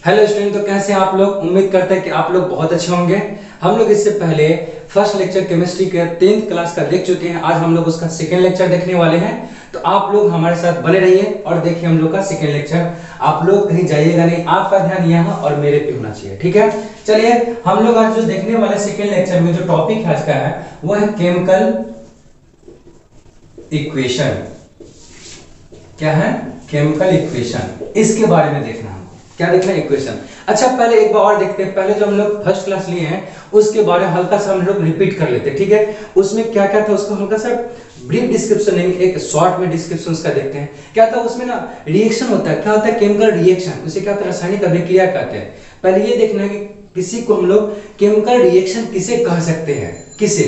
Hello student, तो कैसे हैं आप लोग। उम्मीद करते हैं कि आप लोग बहुत अच्छे होंगे। हम लोग इससे पहले फर्स्ट लेक्चर केमिस्ट्री के 10th क्लास का देख चुके हैं। आज हम लोग उसका सेकेंड लेक्चर देखने वाले हैं, तो आप लोग हमारे साथ बने रहिए और देखिए हम लोग का सेकेंड लेक्चर। आप लोग कहीं जाइएगा नहीं, आपका ध्यान यहाँ और मेरे पे होना चाहिए, ठीक है। चलिए, हम लोग आज जो देखने वाले सेकेंड लेक्चर में जो टॉपिक आज का है वो है केमिकल इक्वेशन। क्या है? Chemical equation. इसके बारे में देखना है, क्या देखना है? इक्वेशन। अच्छा, पहले एक बार और देखते हैं। पहले जो हम लोग फर्स्ट क्लास लिए हैं उसके बारे में हल्का सा हम लोग रिपीट कर लेते हैं, ठीक है। उसमें क्या क्या था उसको हल्का सा ब्रीफ डिस्क्रिप्शन नहीं, एक शॉर्ट में डिस्क्रिप्शन उसका देखते हैं। क्या था उसमें ना, रिएक्शन होता है। क्या होता है? Chemical reaction. उसे क्या होता है? रासायनिक अभिक्रिया कहते हैं। पहले ये देखना है कि किसी को हम लोग केमिकल रिएक्शन किसे कह सकते हैं, किसे।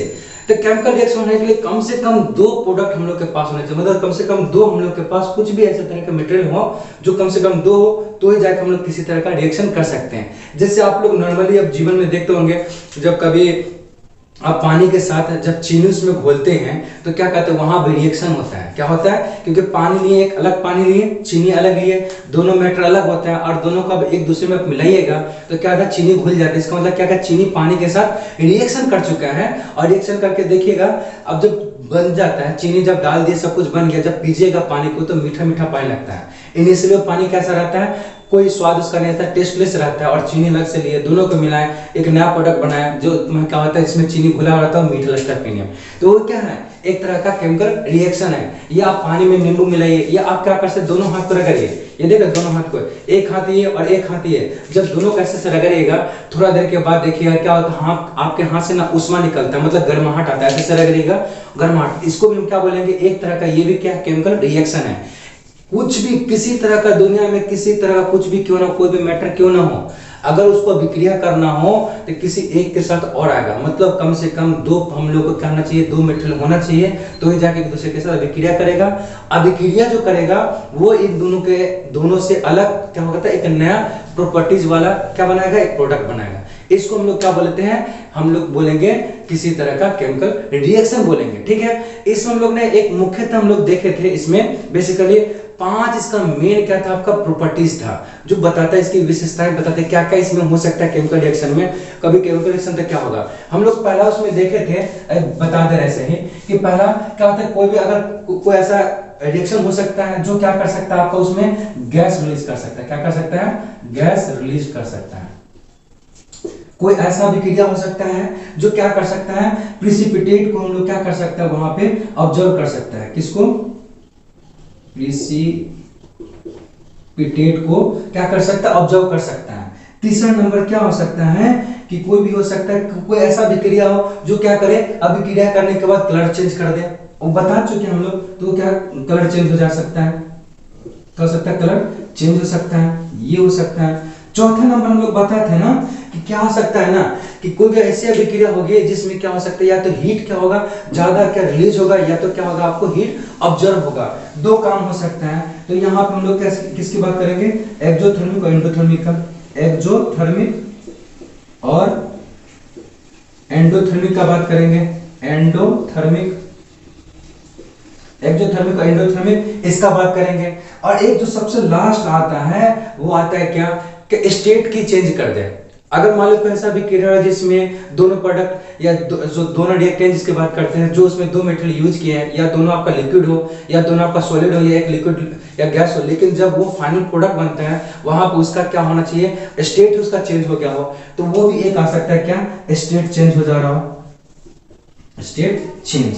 तो केमिकल रिएक्शन होने के लिए कम से कम दो प्रोडक्ट हम लोग के पास होने चाहिए, मतलब कम से कम दो हम लोग के पास कुछ भी ऐसे तरह का मटेरियल हो जो कम से कम दो हो, तो ही जाकर हम लोग किसी तरह का रिएक्शन कर सकते हैं। जैसे आप लोग नॉर्मली अब जीवन में देखते होंगे, जब कभी आप पानी के साथ जब चीनी उसमें घोलते हैं तो क्या कहते हैं, वहां भी रिएक्शन होता है। क्या होता है? क्योंकि पानी लिए, एक अलग पानी लिए, चीनी अलग लिए, दोनों मैटर अलग होता है और दोनों का एक दूसरे में मिलाइएगा तो क्या होता है, चीनी घुल जाती है। इसका मतलब क्या है, चीनी पानी के साथ रिएक्शन कर चुका है और रिएक्शन करके देखिएगा, अब जब बन जाता है, चीनी जब डाल दिए सब कुछ बन गया, जब पीजिएगा पानी को तो मीठा मीठा पानी लगता है। इनिशियली पानी कैसा रहता है, कोई स्वाद उसका नहीं रहता, टेस्टलेस रहता है। और चीनी अलग से लिए, दोनों को मिलाएं, एक नया प्रोडक्ट बनाया जो क्या होता है, इसमें चीनी घुला रहता है और मीठा लगता है पीने में। तो वो क्या है, एक तरह का केमिकल रिएक्शन है। या आप पानी में नींबू मिलाइए, या आप क्या कर सकते, दोनों हाथ को रगड़िए। ये देखो दोनों हाथ को, एक हाथ ये और एक हाथ ये, जब दोनों कैसे से रगड़िएगा, थोड़ा देर के बाद देखिएगा क्या होता है, हाँ आपके हाथ से ना उष्मा निकलता है, मतलब गर्माहट आता है। ऐसे रगड़िएगा, गर्माहट। इसको भी हम क्या बोलेंगे, एक तरह का ये भी क्या केमिकल रिएक्शन है। कुछ भी, किसी तरह का दुनिया में किसी तरह का कुछ भी क्यों ना, कोई भी मैटर क्यों ना हो, अगर उसको अभिक्रिया करना हो तो किसी एक के साथ और आएगा। मतलब कम से कम दो हम लोग को करना चाहिए, दो मेटेरियल होना चाहिए, तो ही जाके एक दूसरे के साथ अभिक्रिया करेगा। अभिक्रिया जो करेगा वो इन दोनों से अलग क्या होता है, एक नया प्रॉपर्टीज वाला क्या बनाएगा, एक प्रोडक्ट बनाएगा। इसको हम लोग क्या बोलते हैं, हम लोग बोलेंगे किसी तरह का केमिकल रिएक्शन बोलेंगे, ठीक है। इसमें हम लोग ने एक मुख्यतः हम लोग देखे थे, इसमें बेसिकली 5 इसका मेन क्या था, आपका प्रॉपर्टीज था जो बताता है, इसकी विशेषताएं बताते हैं, क्या क्या इसमें हो सकता है केमिकल रिएक्शन में। कभी केमिकल रिएक्शन तो क्या होगा, हम लोग पहला उसमें देखे थे, बता दे ऐसे ही कि पहला क्या होता है, कोई भी अगर कोई ऐसा रिएक्शन हो सकता है जो क्या कर सकता है, आपका उसमें गैस रिलीज कर सकता है। क्या कर सकता है? गैस रिलीज कर सकता है। कोई ऐसा अभिक्रिया हो सकता है जो क्या कर सकता है, प्रिसिपिटेट को हम लोग क्या कर सकता है, वहां पे ऑब्जर्व कर सकता है। किसको? प्रिसिपिटेट को क्या कर सकता है, ऑब्जर्व कर सकता है। तीसरा नंबर क्या हो सकता है कि कोई भी हो सकता है, कोई ऐसा अभिक्रिया हो जो क्या करे, अभिक्रिया करने के बाद कलर चेंज कर दे। वो बता चुके हम लोग, तो क्या कलर चेंज हो जा सकता है, क्या हो सकता है, कलर चेंज हो सकता है, ये हो सकता है। चौथा नंबर हम लोग बताए थे ना कि क्या हो सकता है ना, कि कोई भी ऐसी अभिक्रिया होगी जिसमें क्या हो सकता है, या तो हीट क्या होगा, ज्यादा क्या रिलीज होगा, या तो क्या होगा, आपको हीट ऑब्जर्व होगा। दो काम हो सकता है। तो यहाँ पे हम लोग किसकी बात करेंगे, एक्सोथर्मिक और एंडोथर्मिक का। एक्सोथर्मिक और एंडोथर्मिक का बात करेंगे। एक्सोथर्मिक और एंडोथर्मिक इसका बात करेंगे। और एक जो सबसे लास्ट आता है वो आता है क्या, कि स्टेट की चेंज कर दे। अगर मान लो कोई ऐसा भी क्रिया है जिसमें दोनों प्रोडक्ट या जो दोनों रिएक्टेंट जिसके बात करते हैं, जो उसमें दो मेटेरियल यूज किए हैं, या दोनों आपका लिक्विड हो या दोनों आपका सॉलिड हो, या एक लिक्विड या गैस हो, लेकिन जब वो फाइनल प्रोडक्ट बनता है वहां पर उसका क्या होना चाहिए, स्टेट उसका चेंज हो गया हो, तो वो भी एक आ सकता है, क्या, स्टेट चेंज हो जा रहा हो, स्टेट चेंज।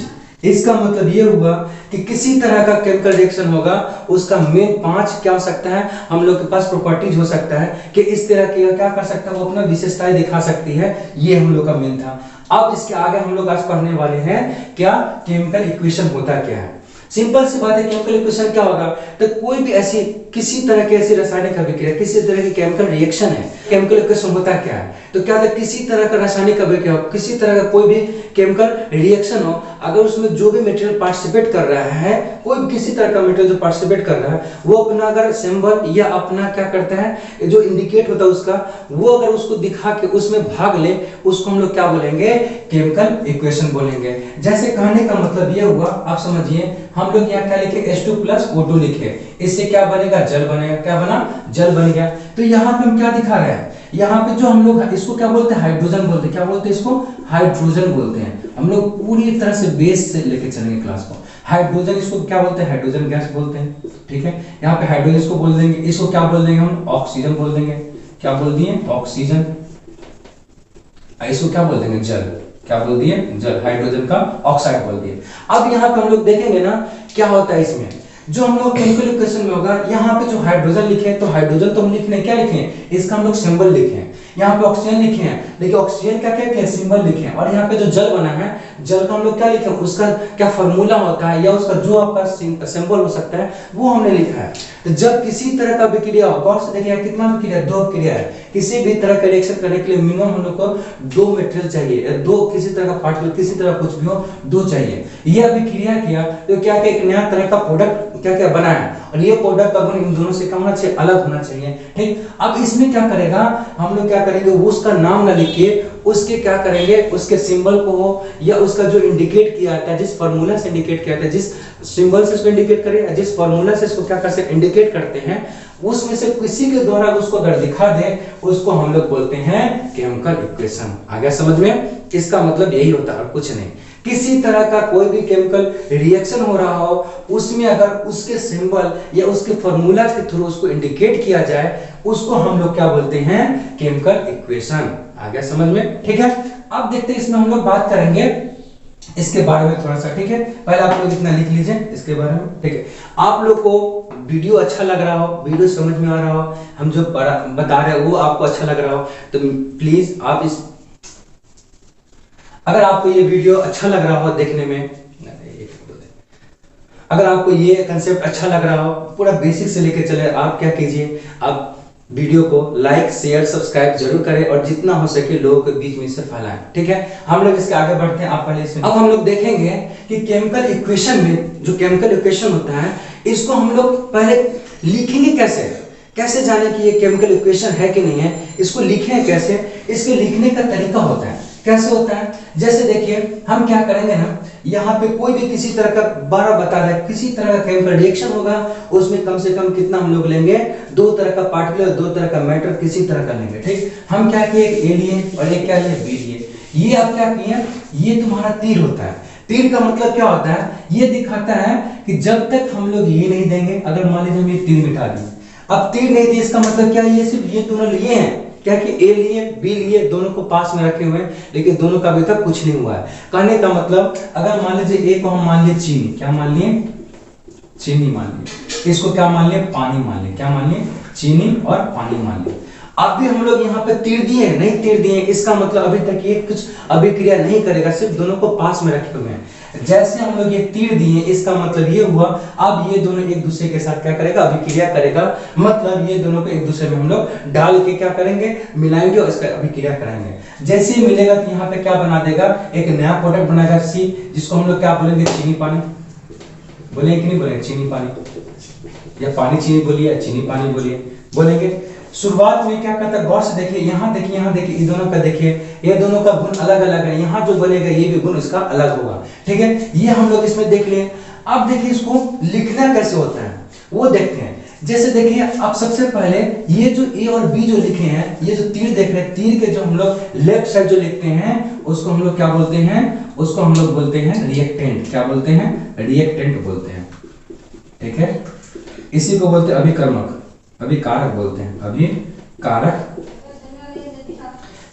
इसका मतलब ये हुआ कि किसी तरह का केमिकल रिएक्शन होगा, उसका मेन 5 क्या हो सकता है, हम लोग के पास प्रॉपर्टीज हो सकता है कि इस तरह की क्या कर सकता है, वो अपना विशेषताएं दिखा सकती है। ये हम लोग का मेन था। अब इसके आगे हम लोग आज पढ़ने वाले हैं क्या, केमिकल इक्वेशन होता क्या है। सिंपल सी बात है, केमिकल इक्वेशन क्या होगा, तो कोई भी ऐसी किसी तरह की ऐसी रासायनिक अभिक्रिया, किसी तरह की केमिकल रिएक्शन है, केमिकल इक्वेशन होता क्या है, तो क्या होता है, किसी तरह का रासायनिक अभिक्रिया हो, किसी तरह का कोई भी केमिकल रिएक्शन हो, अगर उसमें जो भी मटेरियल पार्टिसिपेट कर रहा है, कोई भी किसी तरह का मटेरियल जो पार्टिसिपेट कर रहा है, वो अपना अगर सिंबल या अपना क्या करता है, जो इंडिकेट होता है उसका, वो अगर उसको दिखा के उसमें भाग ले, उसको हम लोग क्या बोलेंगे, केमिकल इक्वेशन बोलेंगे। जैसे कहने का मतलब ये हुआ, आप समझिए, हम हम लोग यहाँ क्या लिखे H2 प्लस O2 लिखे, इससे क्या बनेगा, जल बनेगा। क्या बना, जल बन गया। तो यहाँ पे हम क्या दिखा रहे हैं, यहाँ पे जो हम लोग इसको क्या बोलते हैं, हाइड्रोजन बोलते हैं। क्या बोलते हैं इसको, हाइड्रोजन बोलते हैं। हम लोग पूरी तरह से बेस से लेके चलेंगे क्लास को। हाइड्रोजन इसको क्या बोलते हैं, हाइड्रोजन गैस बोलते हैं, ठीक है। यहाँ पे हाइड्रोजन इसको बोल देंगे, इसको क्या बोल देंगे हम, ऑक्सीजन बोल देंगे। क्या बोल दिए, ऑक्सीजन। इसको क्या बोल देंगे, जल। क्या बोल दिए, जल। हाइड्रोजन का ऑक्साइड बोल दिए। अब यहाँ पे हम लोग देखेंगे ना क्या होता है इसमें, जो हम लोग केमिकल इक्वेशन में होगा, यहाँ पे जो हाइड्रोजन लिखे हैं, तो हाइड्रोजन तो हम लिखने क्या लिखे हैं, इसका हम लोग सिंबल लिखे हैं। यहाँ पे ऑक्सीजन लिखे हैं, देखिए ऑक्सीजन का क्या क्या सिंबल लिखे हैं। और यहाँ पे जो जल बना है, जल का हम लोग क्या लिखे हैं, उसका क्या फॉर्मूला होता है या उसका जो आपका सिंबल हो सकता है वो हमने लिखा है। तो जब किसी तरह का विक्रिया हो, गौर से देखिए कितना विक्रिया, दो विक्रिया है। किसी भी तरह का रिएक्शन करने के लिए मिनिमम हम लोग को दो मटेरियल चाहिए, दो किसी तरह का पार्टिकल, किसी तरह कुछ भी हो, दो चाहिए। ये अभिक्रिया किया तो क्या क्या एक नया तरह का प्रोडक्ट क्या क्या बना है, और ये प्रोडक्ट का गुण इन दोनों से क्या होना चाहिए, अलग होना चाहिए, ठीक। अब इसमें क्या करेगा, हम लोग क्या करेंगे, वो उसका नाम ना लिख के उसके क्या करेंगे, उसके सिंबल को या उसका जो इंडिकेट किया जाता है, जिस फार्मूला से इंडिकेट किया जाता है, जिस सिंबल से इसको इंडिकेट करें, जिस फार्मूला से इसको क्या कर सकते इंडिकेट करते हैं, उसमें से किसी के द्वारा उसको अगर दिखा दे, उसको हम लोग बोलते हैं केमिकल इक्वेशन। आ गया समझ में, इसका मतलब यही होता है और कुछ नहीं। किसी तरह का कोई भी केमिकल रिएक्शन हो रहा हो, उसमें अगर उसके सिंबल या उसके फार्मूला के थ्रू उसको इंडिकेट किया जाए, उसको हम लोग क्या बोलते हैं, केमिकल इक्वेशन। आ गया समझ में, ठीक है। अब देखते हैं इसमें हम लोग बात करेंगे इसके बारे में थोड़ा सा, ठीक है। पहले आप लोग इतना लिख लीजिए इसके बारे में, ठीक है। आप लोग को वीडियो अच्छा लग रहा हो, वीडियो समझ में आ रहा हो, हम जो बता रहे हैं वो आपको अच्छा लग रहा हो, तो प्लीज आप इस, अगर आपको ये वीडियो अच्छा लग रहा हो देखने में, अगर आपको ये कंसेप्ट अच्छा लग रहा हो, पूरा बेसिक से लेके चले, आप क्या कीजिए, आप वीडियो को लाइक शेयर सब्सक्राइब जरूर करें और जितना हो सके लोगों के बीच में इसे फैलाएं, ठीक है। हम लोग इसके आगे बढ़ते हैं। आप पहले इसमें अब हम लोग देखेंगे कि केमिकल इक्वेशन में जो केमिकल इक्वेशन होता है, इसको हम लोग पहले लिखेंगे कैसे, कैसे जाने कि ये केमिकल इक्वेशन है कि नहीं है, इसको लिखें कैसे, इसके लिखने का तरीका होता है, कैसे होता है। जैसे देखिए हम क्या करेंगे ना, यहाँ पे कोई भी किसी तरह का, बारह बता रहा है, किसी तरह का केमिकल रिएक्शन होगा, उसमें कम से कम कितना हम लोग लेंगे, दो तरह का पार्टिकल, दो तरह का मैटर, किसी तरह का लेंगे, ठीक। हम क्या किए, एक ए लिए और एक क्या लिए, बी लिए। ये आप क्या किए, ये तुम्हारा तीर होता है। तीर का मतलब क्या होता है, ये दिखाता है कि जब तक हम लोग ये नहीं देंगे, अगर मान लीजिए हम ये तीर मिटा दिए, अब तीर नहीं दिए, इसका मतलब क्या, ये सिर्फ ये दोनों लिए हैं, क्या कि ए लिए बी लिए, दोनों को पास में रखे हुए हैं, लेकिन दोनों का अभी तक कुछ नहीं हुआ है। कहने का मतलब, अगर मान लीजिए ए को हम मान लिए चीनी, क्या मान लिए, चीनी मान लिए, इसको क्या मान लिए, पानी मान लिए, क्या मान लिए, चीनी और पानी मान लिए। अब भी हम लोग यहाँ पे तीर दिए, नहीं तीर दिए, इसका मतलब अभी तक ये कुछ अभिक्रिया नहीं करेगा, सिर्फ दोनों को पास में रखे हुए हैं। जैसे हम लोग ये तीर दिए, इसका मतलब ये हुआ अब ये दोनों एक दूसरे के साथ क्या करेगा, अभिक्रिया करेगा, मतलब ये दोनों को एक दूसरे में हम लोग डाल के क्या करेंगे, मिलाएंगे और इसका अभिक्रिया कराएंगे। जैसे ही मिलेगा तो यहाँ पे क्या बना देगा, एक नया प्रोडक्ट बनाएगा सी, जिसको हम लोग क्या बोलेंगे, चीनी पानी बोलेंगे कि नहीं बोलेंगे, चीनी पानी, या पानी चीनी बोलिए या चीनी पानी बोलिए, बोलेंगे। शुरुआत में क्या करता है, गौर से देखिए, यहाँ देखिए, यहाँ देखिए, इन दोनों का देखिए, ये दोनों का गुण अलग अलग है, यहाँ जो बनेगा ये भी गुण इसका अलग होगा, ठीक है। ये हम लोग इसमें देख लिए। अब देखिए इसको लिखना कैसे होता है वो देखते हैं। जैसे देखिए, अब सबसे पहले ये जो ए और बी जो लिखे हैं, ये जो तीर देख रहे हैं, तीर के जो हम लोग लेफ्ट साइड जो लिखते हैं, उसको हम लोग क्या बोलते हैं, उसको हम लोग बोलते हैं रिएक्टेंट। क्या बोलते हैं, रिएक्टेंट बोलते हैं, ठीक है। इसी को बोलते हैं अभिकर्मक, अभिकारक बोलते हैं, अभिकारक।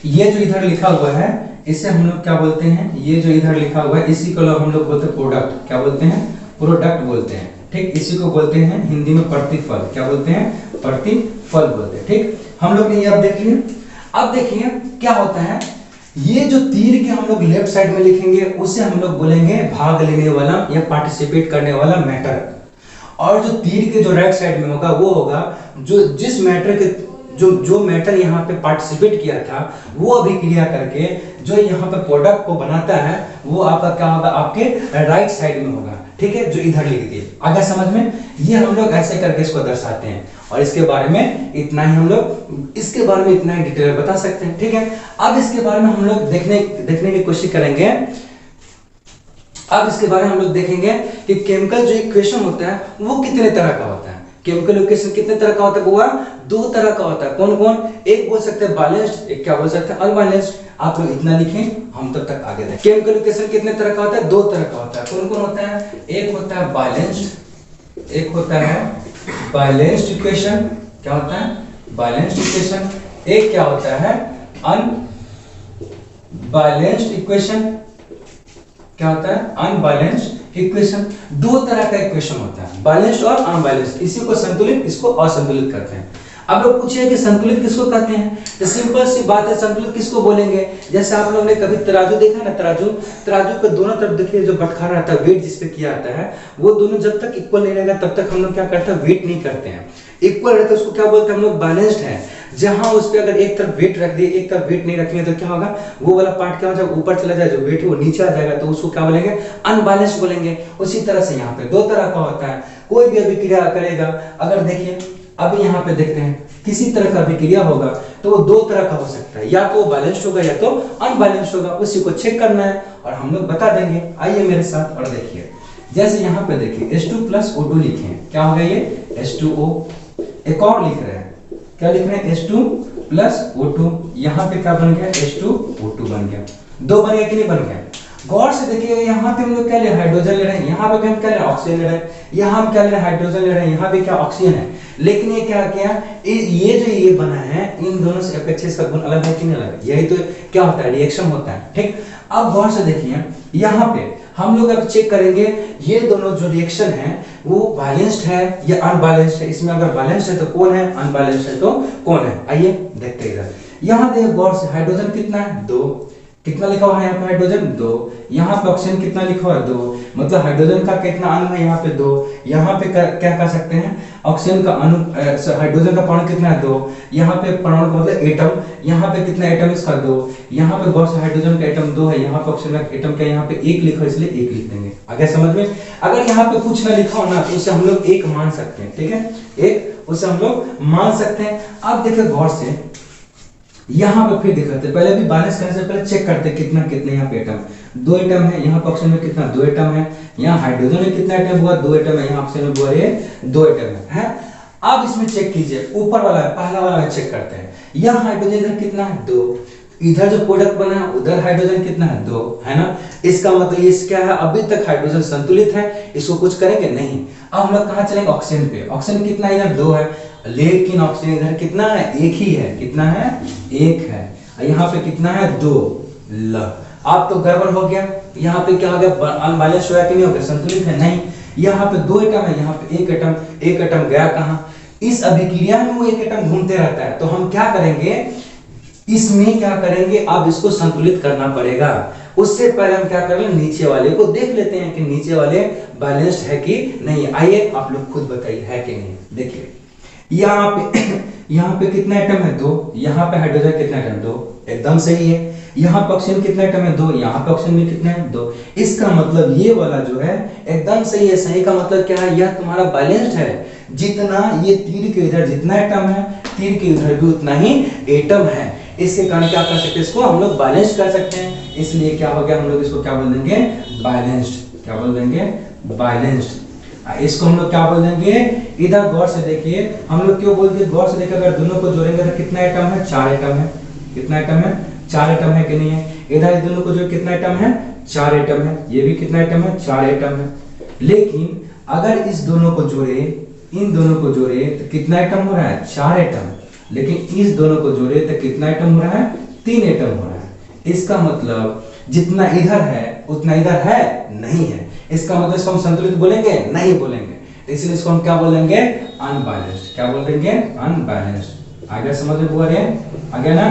ये जो इधर लिखा हुआ है, इसे हम लोग क्या बोलते हैं, ये जो इधर लिखा हुआ है, इसी को हम लोग बोलते हैं प्रोडक्ट। क्या बोलते हैं, प्रोडक्ट बोलते हैं, ठीक। इसी को बोलते हैं हिंदी में प्रतिफल। क्या बोलते हैं, प्रतिफल बोलते हैं, ठीक। हम लोग ये अब देखिए, अब देखिए क्या होता है, ये जो तीर के हम लोग लेफ्ट साइड में लिखेंगे, उसे हम लोग बोलेंगे भाग लेने वाला या पार्टिसिपेट करने वाला मैटर। और जो तीर के जो राइट साइड में होगा, वो होगा जो जिस मैटर के जो मैटर यहाँ पे पार्टिसिपेट किया था, वो अभिक्रिया करके जो यहाँ पे प्रोडक्ट को बनाता है, वो आपका क्या होगा, आपके राइट साइड में होगा, ठीक है, जो इधर लिख दिए। आगे समझ में, ये हम लोग ऐसे करके इसको दर्शाते हैं। और इसके बारे में इतना ही हम लोग, इसके बारे में इतना ही डिटेल बता सकते हैं, ठीक है। अब इसके बारे में हम लोग देखने की कोशिश करेंगे। अब इसके बारे में हम लोग देखेंगे कि केमिकल जो इक्वेशन होता है वो कितने तरह का होता है। केमिकल इक्वेशन कितने तरह का होता है बुआ? दो तरह का होता है। कौन कौन? एक बोल सकते हैं बैलेंस्ड, एक क्या बोल सकते हैं अनबैलेंस्ड। आप लोग इतना लिखें, हम तब तक आगे देखें। केमिकल इक्वेशन कितने तरह का होता है? दो तरह का होता है। कौन कौन होता है? एक होता है बैलेंस्ड, एक होता है बैलेंस्ड इक्वेशन। क्या होता है? Balanced equation. एक क्या होता है? Unbalanced equation. क्या होता है? Unbalanced equation. दो तरह का इक्वेशन होता है, बैलेंस्ड और अनबैलेंस्ड। इसी को संतुलित, इसको असंतुलित करते हैं। अब लोग पूछिए कि संतुलित किसको कहते हैं? तो सिंपल सी बात है, संतुलित किसको बोलेंगे? जैसे आप लोगों ने कभी तराजू देखा ना, तराजू के दोनों तरफ देखिए जो बटखारा रहता है, वेट जिस पे किया जाता है, वो दोनों जब तक इक्वल नहीं रहेगा तब तक हम लोग क्या करते हैं? वेट नहीं करते हैं। इक्वल रहता है उसको क्या बोलते हैं हम लोग? बैलेंस्ड है। जहां उस पे अगर एक तरफ वेट रख दिए, एक तरफ वेट नहीं रखेंगे तो क्या होगा? वो वाला पार्ट क्या हो जाएगा? ऊपर चला जाए, जो वेट है वो नीचे आ जाएगा, तो उसको क्या बोलेंगे? अनबैलेंस्ड बोलेंगे। उसी तरह से यहाँ पे दो तरह का होता है। कोई भी अभिक्रिया करेगा, अगर देखिए अभी यहाँ पे देखते हैं किसी तरह का अभिक्रिया होगा तो वो दो तरह का हो सकता है, या तो बैलेंस्ड होगा या तो अनबैलेंस्ड होगा। उसी को चेक करना है और हम लोग बता देंगे। आइए मेरे साथ और देखिए, जैसे यहाँ पे देखिए H2 + O2 लिखे हैं। क्या हो गया ये? H2O। एक और लिख रहे हैं, क्या लिख रहे हैं? H2 + O2। यहाँ पे क्या बन गया? H2O2 बन गया। दो बन गया कि नहीं बन गया? गौर से देखिए, यहाँ पे हम लोग क्या ले रहे हैं? हाइड्रोजन ले रहे हैं। यहाँ पे भी हम क्या ले रहे हैं? ऑक्सीजन ले रहे हैं। यहाँ हम क्या ले रहे हैं? हाइड्रोजन ले रहे हैं। यहाँ भी क्या? ऑक्सीजन है। लेकिन ये क्या किया? ये जो ये बना है, इन दोनों से अपेक्षा इसका गुण अलग है कि नहीं अलग? यही तो क्या होता है? रिएक्शन होता है। ठीक, अब गौर से देखिए, यहाँ पे हम लोग अब चेक करेंगे ये दोनों जो रिएक्शन है वो बैलेंस्ड है या अनबैलेंस्ड है। इसमें अगर बैलेंस्ड है तो कौन है? अनबैलेंस्ड है तो कौन है? आइए देखते हैं इधर। यहाँ देखिए गौर से, हाइड्रोजन कितना है? 2। कितना लिखा हुआ है यहाँ पे? हाइड्रोजन 2। यहाँ पे ऑक्सीजन कितना लिखा हुआ है? 2। मतलब हाइड्रोजन का कितना अणु है यहाँ पे? 2। यहाँ पे क्या कह सकते हैं? ऑक्सीजन का अणु, हाइड्रोजन का परमाणु कितना है? 2। यहाँ पे परमाणु का मतलब एटम, यहाँ पे कितना एटम इसका? 2। यहाँ पे गौर से हाइड्रोजन का एटम 2 है, यहाँ पे ऑक्सीजन का एटम क्या? यहाँ पे 1 लिखा है, इसलिए 1 लिख देंगे। आगे समझ में? अगर यहाँ पे कुछ ना लिखा हो ना तो उसे हम लोग 1 मान सकते हैं। ठीक है, 1 उसे हम लोग मान सकते हैं। अब देखिए गौर से, यहाँ पे फिर दिखाते, पहले भी बैलेंस करने से पहले चेक करते कितना कितने यहाँ पे एटम। 2 एटम है। यहाँ पे ऑक्सीजन में कितना? 2 एटम है। यहाँ हाइड्रोजन में कितना एटम हुआ? 2 एटम है। यहाँ ऑक्सीजन में हुआ 2 एटम है। अब इसमें चेक कीजिए, ऊपर वाला पहला वाला में चेक करते हैं। यहाँ हाइड्रोजन इधर कितना है? 2। इधर जो प्रोडक्ट बना है उधर हाइड्रोजन कितना है? 2 है ना। इसका मतलब ये क्या है? अभी तक हाइड्रोजन संतुलित है, इसको कुछ करेंगे नहीं। अब हम लोग कहाँ चलेंगे? ऑक्सीजन पे। ऑक्सीजन कितना? इधर 2 है, लेकिन ऑक्सीजन इधर कितना है? 1 ही है। कितना है? 1 है। यहाँ पे कितना है? 2। अब तो गड़बड़ हो गया। यहाँ पे क्या हो गया? अनबैलेंस हुआ कि नहीं हो गया? संतुलित है नहीं। यहाँ पे 2 एटम है, यहाँ पे 1 एटम। 1 एटम गया कहाँ? इस अभिक्रिया में वो 1 एटम घूमते रहता है। तो हम क्या करेंगे? इसमें क्या करेंगे? अब इसको संतुलित करना पड़ेगा। उससे पहले हम क्या करेंगे? नीचे वाले को देख लेते हैं कि नीचे वाले बैलेंस्ड है कि नहीं। आइए आप लोग खुद बताइए है कि नहीं। देखिए यहाँ पे कितना एटम है? 2। यहाँ पे हाइड्रोजन कितना एटम? 2। एकदम सही है। यहाँ पे ऑक्सीजन कितना एटम है? 2। यहाँ पे ऑक्सीजन में कितना है? 2। इसका मतलब ये वाला जो है एकदम सही है। सही का मतलब क्या है? यह तुम्हारा बैलेंस्ड है। जितना ये तीर के इधर जितना एटम है, तीर के इधर भी उतना ही एटम है। इसके कारण क्या कर सकते हैं? इसको हम लोग बैलेंस कर सकते हैं। इसलिए क्या हो गया? हम लोग इसको क्या बोल देंगे? बैलेंस्ड। क्या बोल देंगे? बैलेंस्ड। इसको हम लोग क्या बोल देंगे? इधर गौर से देखिए, हम लोग क्यों बोलते हैं? गौर से देखिए, अगर दोनों को जोड़ेंगे तो कितना एटम है? 4 एटम है। कितना एटम है? 4 एटम है कि नहीं है? इधर दोनों को जो कितना एटम है? 4 एटम है। ये भी कितना एटम है? 4 एटम है। लेकिन अगर इस दोनों को जोड़े, इन दोनों को जोड़े तो कितना एटम हो रहा है? 4 एटम। लेकिन इस दोनों को जोड़े तो कितना एटम हो रहा है? 3 एटम हो रहा है। इसका मतलब जितना इधर है उतना इधर है नहीं है। इसका मतलब इसको हम संतुलित बोलेंगे? नहीं बोलेंगे। इसलिए इसको हम क्या बोलेंगे? अनबैलेंस्ड। क्या बोलेंगे? अनबैलेंस्ड। आगे समझ में बुआ रहे? आगे ना?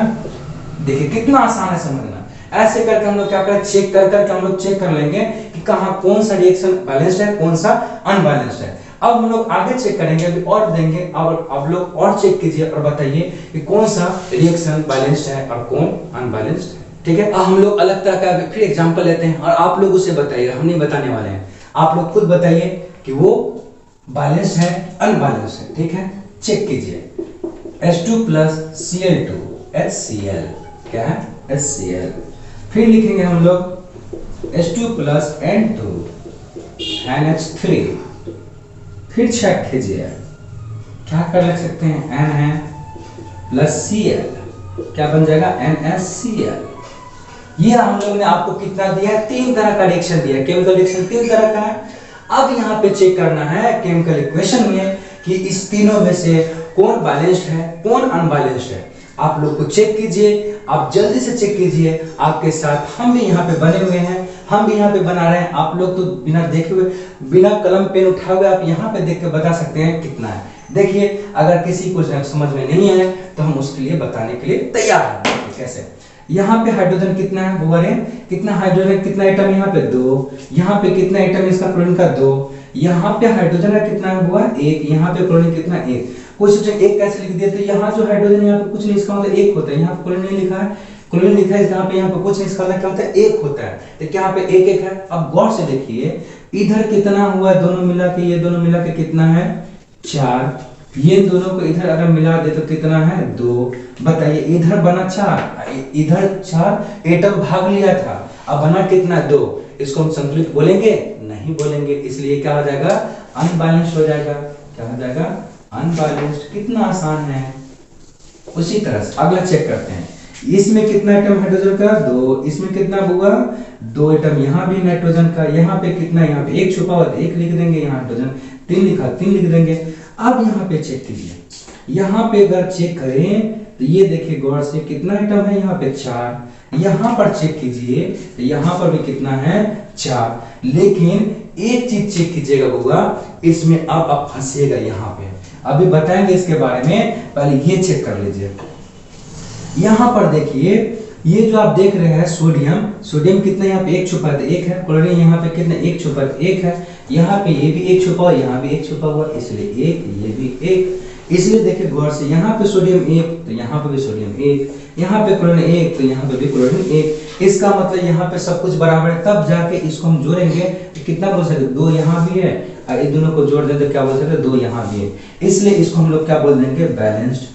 देखिए कितना आसान है समझना। ऐसे करके हम लोग क्या करें? चेक कर करके हम लोग चेक कर लेंगे कि कहाँ कौन सा रिएक्शन बैलेंस्ड है, कौन सा अनबैलेंस्ड है। अब हम लोग आगे चेक करेंगे, अभी और देंगे। अब आप लोग और चेक कीजिए और बताइए कि कौन सा रिएक्शन बैलेंस्ड है और कौन अनबैलेंस्ड है। ठीक है, अब हम लोग अलग तरह का फिर एग्जांपल लेते हैं और आप लोग उसे बताइएगा, हम नहीं बताने वाले हैं। आप लोग खुद बताइए कि वो बैलेंस्ड है अनबैलेंस्ड है। ठीक है, चेक कीजिए। H2 + Cl2 HCl। क्या है? HCl। फिर लिखेंगे हम लोग H2 प्लस N2 NH3। फिर चेक कीजिए, क्या कर लिख सकते हैं, N है प्लस Cl, क्या बन जाएगा NaCl। ये हम लोग ने आपको कितना दिया है, 3 तरह का रिएक्शन दिया है, केमिकल रिएक्शन 3 तरह का है। अब यहाँ पे चेक करना है केमिकल इक्वेशन में कि इस तीनों में से कौन बैलेंस्ड है कौन अनबैलेंस्ड है। आप लोग को चेक कीजिए, आप जल्दी से चेक कीजिए, आपके साथ हम भी यहाँ पे बने हुए हैं, हम भी यहाँ पे बना रहे हैं। आप लोग तो बिना देखे हुए, बिना कलम पेन उठाए हुए आप यहाँ पे देख के बता सकते हैं कितना है। देखिए, अगर किसी को समझ में नहीं आए तो हम उसके लिए बताने के लिए तैयार हैं। कैसे, यहाँ पे हाइड्रोजन कितना है, वो कितना हाइड्रोजन, कितना एटम यहाँ पे 2, यहाँ पे कितना एटम इसका क्लोरीन का 2, यहाँ पे हाइड्रोजन का कितना हुआ 1, यहाँ पे क्लोरीन कितना 1। कुछ सोचे 1 कैसे लिख दिया, तो यहाँ जो हाइड्रोजन यहाँ पे कुछ नहीं, इसका मतलब 1 होता है। यहाँ पे क्लोरीन नहीं लिखा है, क्लोरीन लिखा है यहाँ पे कुछ नहीं, इसका मतलब क्या होता है 1 होता है। तो क्या यहाँ पे 1 1 है। अब गौर से देखिए, इधर कितना हुआ, दोनों मिला के, ये दोनों मिला के कितना है 4, ये दोनों को इधर अगर मिला दे तो कितना है 2। बताइए, इधर बना 4, इधर 4, एटम भाग लिया था, अब बना कितना 2। इसको हम संतुलित बोलेंगे नहीं बोलेंगे, इसलिए क्या हो जाएगा, अनबैलेंस्ड हो जाएगा। क्या हो जाएगा, अनबैलेंस्ड। कितना आसान है। उसी तरह से अगला चेक करते हैं, इसमें कितना एटम हाइड्रोजन का 2, इसमें कितना हुआ 2 एटम, यहाँ भी नाइट्रोजन का, यहाँ पे कितना, यहाँ पे 1 छुपा हुआ 1 लिख देंगे, यहाँ हाइड्रोजन 3 लिखा 3 लिख देंगे। अब यहाँ पे चेक कीजिए, यहाँ पे अगर चेक करें तो ये देखिए गौर से कितना एटम है, यहाँ पे 4। यहाँ पर चेक कीजिए तो यहाँ पर भी कितना है 4। लेकिन एक चीज चेक कीजिएगा बउआ, इसमें अब आप फंसिएगा यहाँ पे, अभी बताएंगे इसके बारे में, पहले ये चेक कर लीजिए। यहाँ पर देखिए, ये जो आप देख रहे हैं सोडियम, सोडियम कितना यहाँ पे 1 छुपा है 1 है, क्लोरीन यहाँ पे कितना 1 छुपा है 1 है, यहाँ पे ये भी 1 छुपा हुआ, यहाँ भी 1 छुपा हुआ, इसलिए 1, ये भी 1। इसलिए देखिए गौर से, यहाँ पे सोडियम 1 तो यहाँ पे भी सोडियम 1, यहाँ पे क्लोरीन 1 तो यहाँ पे भी क्लोरीन 1। इसका मतलब यहाँ पे सब कुछ बराबर है, तब जाके इसको हम जोड़ेंगे तो कितना बोल सकते, 2 यहाँ भी है, और इन दोनों को जोड़ दें तो क्या बोल सकते, 2 यहाँ भी है। इसलिए इसको हम लोग क्या बोल देंगे, बैलेंस्ड।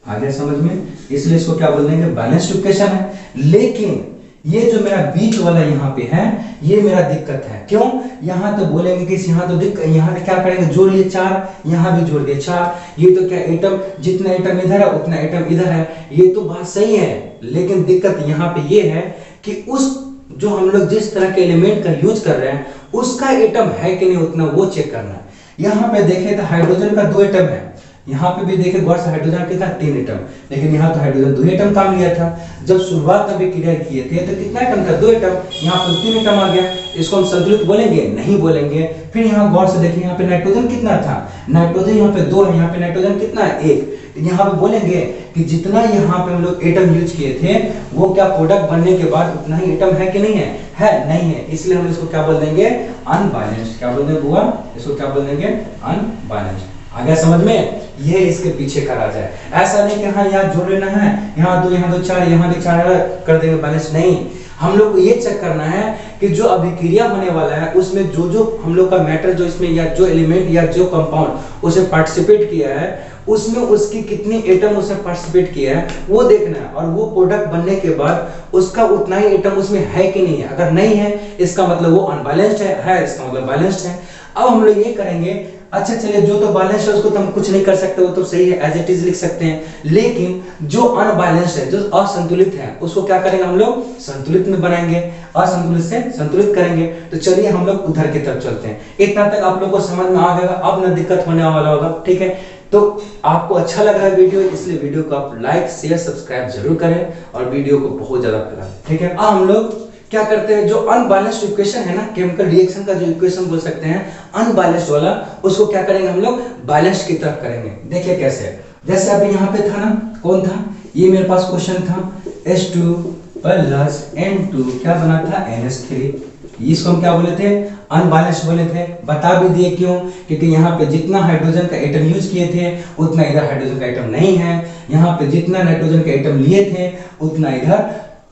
आ गया समझ में, इसलिए इसको क्या बोल देंगे, बैलेंस्ड इक्वेशन है। लेकिन ये जो मेरा बीच वाला यहाँ पे है, ये मेरा दिक्कत है। क्यों, यहाँ तो बोलेंगे कि यहाँ तो यहाँ क्या करेंगे, जोड़ लिए 4, यहाँ भी जोड़ दिए 4, ये तो क्या एटम, जितना एटम इधर है उतना एटम इधर है, ये तो बात सही है। लेकिन दिक्कत यहाँ पे ये है कि उस जो हम लोग जिस तरह के एलिमेंट का यूज कर रहे हैं उसका एटम है कि नहीं, उतना वो चेक करना है। यहाँ पे देखें तो हाइड्रोजन का 2 एटम है, यहाँ पे भी देखे गौर से हाइड्रोजन कितना 3 एटम, लेकिन यहाँ तो हाइड्रोजन 2 एटम काम लिया था। जब शुरुआत में भी क्रिया किए थे तो कितना एटम था, 2 एटम, यहाँ पर 3 एटम आ गया। इसको हम संतुलित बोलेंगे नहीं बोलेंगे। फिर यहाँ गौर से देखिए, यहाँ पे नाइट्रोजन कितना था, नाइट्रोजन यहाँ पे 2 है, यहाँ पे नाइट्रोजन कितना है 1। यहाँ पे बोलेंगे कि जितना यहाँ पे हम लोग एटम यूज किए थे वो क्या प्रोडक्ट बनने के बाद उतना ही एटम है कि नहीं है, नहीं है। इसलिए हम इसको क्या बोल देंगे, अनबैलेंस्ड। क्या बोल देंगे बुआ, इसको क्या बोल देंगे, अनबैलेंस्ड। आ गया समझ में, ये इसके पीछे का राज है। ऐसा नहीं कि हाँ यहाँ जोड़ लेना है, यहाँ 2 यहाँ 2 4 यहाँ 4 कर देंगे बैलेंस, नहीं। हम लोग को ये चेक करना है कि जो अभिक्रिया होने वाला है उसमें जो जो हम लोग का मैटर जो इसमें या जो एलिमेंट या जो कंपाउंड उसे पार्टिसिपेट किया है उसमें उसकी कितनी एटम उसने पार्टिसिपेट किया है वो देखना है। और वो प्रोडक्ट बनने के बाद उसका उतना ही एटम उसमें है कि नहीं है। अगर नहीं है इसका मतलब वो अनबैलेंस्ड है इसका मतलब बैलेंस्ड है। अब हम लोग ये करेंगे, अच्छा चलिए जो तो बैलेंस है उसको तो हम कुछ नहीं कर सकते, वो तो सही है, एज इट इज लिख सकते हैं। लेकिन जो अनबैलेंस्ड है, जो असंतुलित है, उसको क्या करेंगे हम लोग, संतुलित में बनाएंगे, असंतुलित से संतुलित करेंगे। तो चलिए हम लोग उधर की तरफ चलते हैं। इतना तक आप लोग को समझ में आ गया, अब ना दिक्कत होने वाला होगा, ठीक है। तो आपको अच्छा लग रहा है वीडियो, इसलिए वीडियो को आप लाइक शेयर सब्सक्राइब जरूर करें और वीडियो को बहुत ज्यादा फैलाएं, ठीक है। अब हम लोग क्या करते हैं, जो अनबैलेंस्ड इक्वेशन है ना, केमिकल रिएक्शन का जो इक्वेशन बोल सकते हैं अनबैलेंस्ड वाला, उसको क्या करेंगे हम लोग, बैलेंस्ड की तरफ करेंगे। देखिए कैसे, जैसे अभी यहाँ पे था ना, कौन था, ये मेरे पास क्वेश्चन था, H2 प्लस N2 क्या बना था, NH3। इसको हम क्या बोले थे, अनबैलेंस्ड बोले थे। बता भी दिए क्यों, क्योंकि यहाँ पे जितना हाइड्रोजन का एटम यूज किए थे उतना इधर हाइड्रोजन का एटम नहीं है, यहाँ पे जितना नाइट्रोजन का एटम लिए थे उतना इधर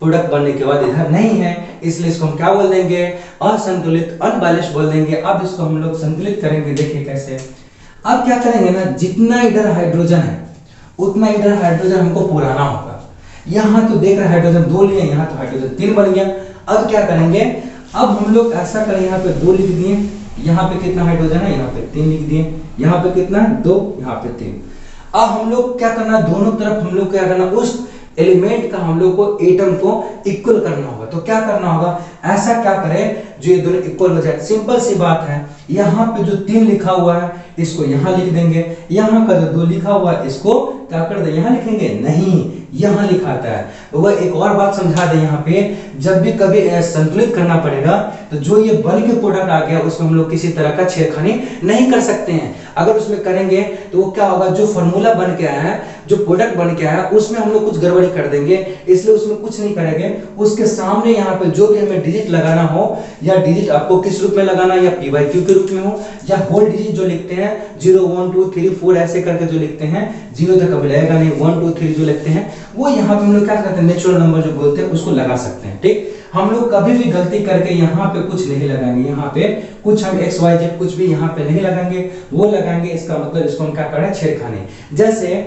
प्रोडक्ट बनने के बाद इधर नहीं है। इसलिए इसको हम क्या बोल देंगे, असंतुलित, अनबैलेंस्ड बोल देंगे। अब इसको हम लोग संतुलित करेंगे, देखिए कैसे। अब क्या करेंगे ना, जितना इधर हाइड्रोजन है उतना इधर हाइड्रोजन हमको पुराना होगा। यहाँ तो देख रहे हाइड्रोजन 2 लिए, यहाँ तो हाइड्रोजन 3 बन गया। अब क्या करेंगे, अब हम लोग ऐसा करें, यहाँ पे 2 लिख दिए, यहाँ पे कितना हाइड्रोजन है, यहाँ पे 3 लिख दिए, यहाँ पे कितना है 2, यहाँ पे 3। अब हम लोग क्या करना, दोनों तरफ हम लोग क्या करना, उस एलिमेंट का हम लोग को एटम को इक्वल करना होगा। तो क्या करना होगा, ऐसा क्या करें जो ये दोनों इक्वल हो जाए। सिंपल सी बात है, यहाँ पे जो 3 लिखा हुआ है इसको यहाँ लिख देंगे, यहाँ का जो 2 लिखा हुआ है इसको क्या कर दे, यहाँ लिखेंगे, नहीं यहाँ लिखाता है। वह एक और बात समझा दे, यहाँ पे जब भी कभी संतुलित करना पड़ेगा तो जो ये बल के प्रोडक्ट आ गया उसमें हम लोग किसी तरह का छेड़खानी नहीं कर सकते हैं। अगर उसमें करेंगे तो वो क्या होगा, जो फॉर्मूला बन के आया है, जो प्रोडक्ट बन के आया है, उसमें हम लोग कुछ गड़बड़ी कर देंगे, इसलिए उसमें कुछ नहीं करेंगे। उसके सामने यहाँ पे जो भी हमें डिजिट लगाना हो, या डिजिट आपको किस रूप में लगाना, या p by q के रूप में हो, या होल डिजिट जो लिखते हैं 0 1 2 3 4 ऐसे करके जो लिखते हैं, 0 तक कभी लगेगा नहीं, 1 2 3 जो लिखते हैं वो यहाँ पे हम लोग क्या करते हैं, नेचुरल नंबर जो बोलते हैं उसको लगा सकते हैं। ठीक, हम लोग कभी भी गलती करके यहाँ पे कुछ नहीं लगाएंगे, यहाँ पे कुछ हम x y z कुछ भी यहाँ पे नहीं लगाएंगे, वो लगाएंगे इसका मतलब इसको हम क्या कर रहे हैं, छेड़खानी। जैसे